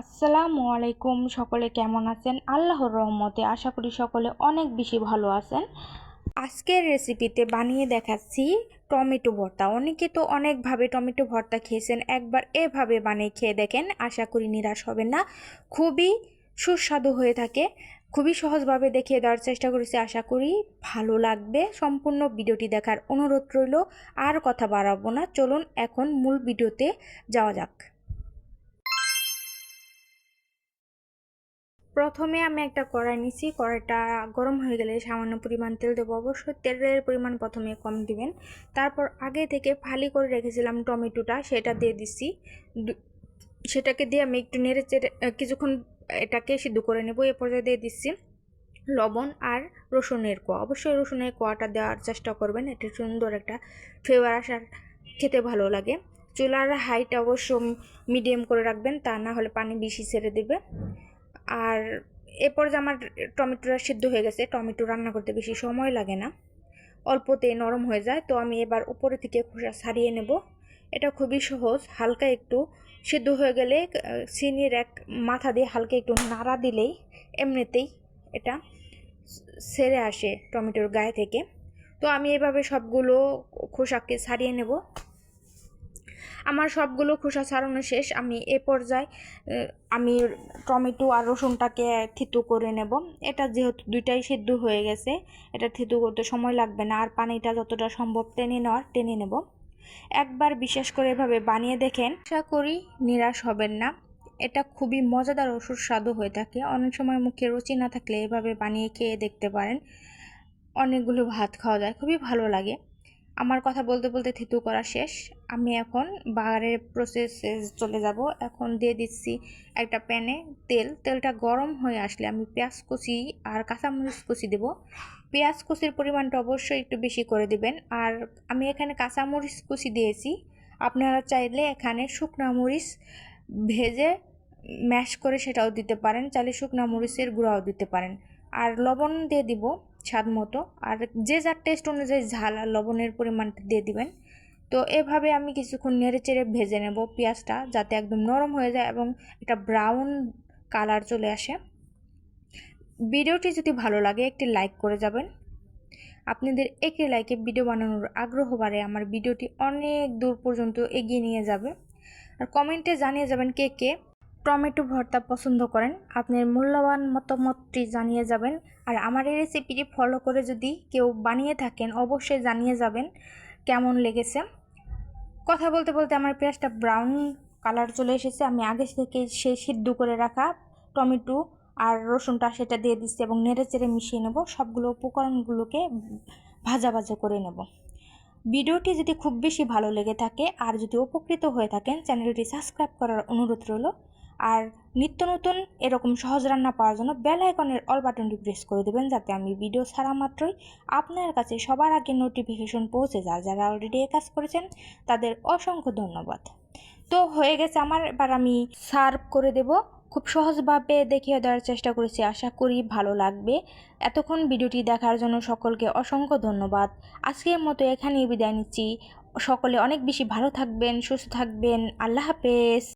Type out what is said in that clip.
আসসালামু আলাইকুম। সকলে কেমন আছেন? আল্লাহর রহমতে আশা করি সকলে অনেক বেশি ভালো আছেন। আজকের রেসিপিতে বানিয়ে দেখাচ্ছি টমেটো ভর্তা। অনেকে তো অনেকভাবে টমেটো ভর্তা খেয়েছেন, একবার এভাবে বানিয়ে খেয়ে দেখেন, আশা করি নিরাশ হবেন না। খুবই সুস্বাদু হয়ে থাকে। খুবই সহজভাবে দেখিয়ে দেওয়ার চেষ্টা করেছি, আশা করি ভালো লাগবে। সম্পূর্ণ ভিডিওটি দেখার অনুরোধ রইল। আর কথা বাড়াবো না, চলুন এখন মূল ভিডিওতে যাওয়া যাক। প্রথমে আমি একটা কড়াই নিচ্ছি। কড়াইটা গরম হয়ে গেলে সামান্য পরিমাণ তেল দেবো। অবশ্যই তেলের পরিমাণ প্রথমে কম দিবেন। তারপর আগে থেকে ফালি করে রেখেছিলাম টমেটোটা, সেটা দিয়ে দিচ্ছি। সেটাকে দিয়ে আমি একটু নেড়ে চেড়ে কিছুক্ষণ এটাকে সিদ্ধ করে নেব। এ পর্যায়ে দিয়ে দিচ্ছি লবণ আর রসুনের কোয়া। অবশ্যই রসুনের কোয়াটা দেওয়ার চেষ্টা করবেন, এটা সুন্দর একটা ফ্লেভার আসার, খেতে ভালো লাগে। চুলার হাইট অবশ্য মিডিয়াম করে রাখবেন, তা না হলে পানি বেশি ছেড়ে দেবে। আর এরপর যে আমার টমেটোটা সিদ্ধ হয়ে গেছে, টমেটো রান্না করতে বেশি সময় লাগে না, অল্পতেই নরম হয়ে যায়। তো আমি এবার উপরে থেকে খোসা ছাড়িয়ে নেব। এটা খুবই সহজ। হালকা একটু সিদ্ধ হয়ে গেলে চিনির এক মাথা দিয়ে হালকা একটু নাড়া দিলেই এমনিতেই এটা ছেড়ে আসে টমেটোর গায়ে থেকে। তো আমি এভাবে সবগুলো খোসাকে ছাড়িয়ে নেব। আমার সবগুলো খোসা ছাড়ানো শেষ। আমি এ পর্যায়ে আমি টমেটো আর রসুনটাকে থিতু করে নেব। এটা যেহেতু দুইটাই সিদ্ধ হয়ে গেছে, এটা থিতু করতে সময় লাগবে না। আর পানিটা যতটা সম্ভব টেনে নেব। একবার বিশেষ করে এভাবে বানিয়ে দেখেন, আশা করি নিরাশ হবেন না। এটা খুবই মজাদার ও সুস্বাদু হয়ে থাকে। অনেক সময় মুখে রুচি না থাকলে এভাবে বানিয়ে খেয়ে দেখতে পারেন। অনেকগুলো ভাত খাওয়া যায়, খুবই ভালো লাগে। আমার কথা বলতে বলতে থিতু করা শেষ। আমি এখন বাগারের প্রসেসে চলে যাব। এখন দিয়ে দিচ্ছি একটা প্যানে তেলটা গরম হয়ে আসলে আমি পেঁয়াজ কুচি আর কাঁচামরিচ কুচি দেব। পেঁয়াজ কুচির পরিমাণটা অবশ্যই একটু বেশি করে দিবেন। আর আমি এখানে কাঁচামরিচ কুচি দিয়েছি, আপনারা চাইলে এখানে শুকনা মরিচ ভেজে ম্যাশ করে সেটাও দিতে পারেন, চাইলে শুকনা মরিচের গুঁড়াও দিতে পারেন। আর লবণ দিয়ে দিব স্বাদ মতো, আর যে যার টেস্ট অনুযায়ী ঝাল আর লবণের পরিমাণটা দিয়ে দিবেন। তো এভাবে আমি কিছুক্ষণ নেড়ে চেড়ে ভেজে নেব পেঁয়াজটা, যাতে একদম নরম হয়ে যায় এবং একটা ব্রাউন কালার চলে আসে। ভিডিওটি যদি ভালো লাগে একটি লাইক করে যাবেন। আপনাদের একটি লাইকে ভিডিও বানানোর আগ্রহ বাড়ে, আমার ভিডিওটি অনেক দূর পর্যন্ত এগিয়ে নিয়ে যাবে। আর কমেন্টে জানিয়ে যাবেন কে কে টমেটো ভর্তা পছন্দ করেন, আপনার মূল্যবান মতামতটি জানিয়ে যাবেন। আর আমার এই রেসিপিটি ফলো করে যদি কেউ বানিয়ে থাকেন, অবশ্যই জানিয়ে যাবেন কেমন লেগেছে। কথা বলতে বলতে আমার পেঁয়াজটা ব্রাউন কালার চলে এসেছে। আমি আগে থেকে সেই সিদ্ধ করে রাখা টমেটো আর রসুনটা সেটা দিয়ে দিচ্ছি এবং নেড়ে চেড়ে মিশিয়ে নেব। সবগুলো উপকরণগুলোকে ভাজা ভাজা করে নেব। ভিডিওটি যদি খুব বেশি ভালো লেগে থাকে আর যদি উপকৃত হয়ে থাকেন, চ্যানেলটি সাবস্ক্রাইব করার অনুরোধ রইল। আর নিত্য নতুন এরকম সহজ রান্না পাওয়ার জন্য বেল আইকনের অল বাটনটি প্রেস করে দেবেন, যাতে আমি ভিডিও ছাড়া মাত্রই আপনার কাছে সবার আগে নোটিফিকেশন পৌঁছে যায়। যারা অলরেডি এই কাজ করেছেন তাদের অসংখ্য ধন্যবাদ। তো হয়ে গেছে আমার, এবার আমি সার্ভ করে দেব। খুব সহজভাবে দেখিয়ে দেওয়ার চেষ্টা করেছি, আশা করি ভালো লাগবে। এতক্ষণ ভিডিওটি দেখার জন্য সকলকে অসংখ্য ধন্যবাদ। আজকের মতো এখানেই বিদায় নিচ্ছি। সকলে অনেক বেশি ভালো থাকবেন, সুস্থ থাকবেন। আল্লাহ হাফেজ।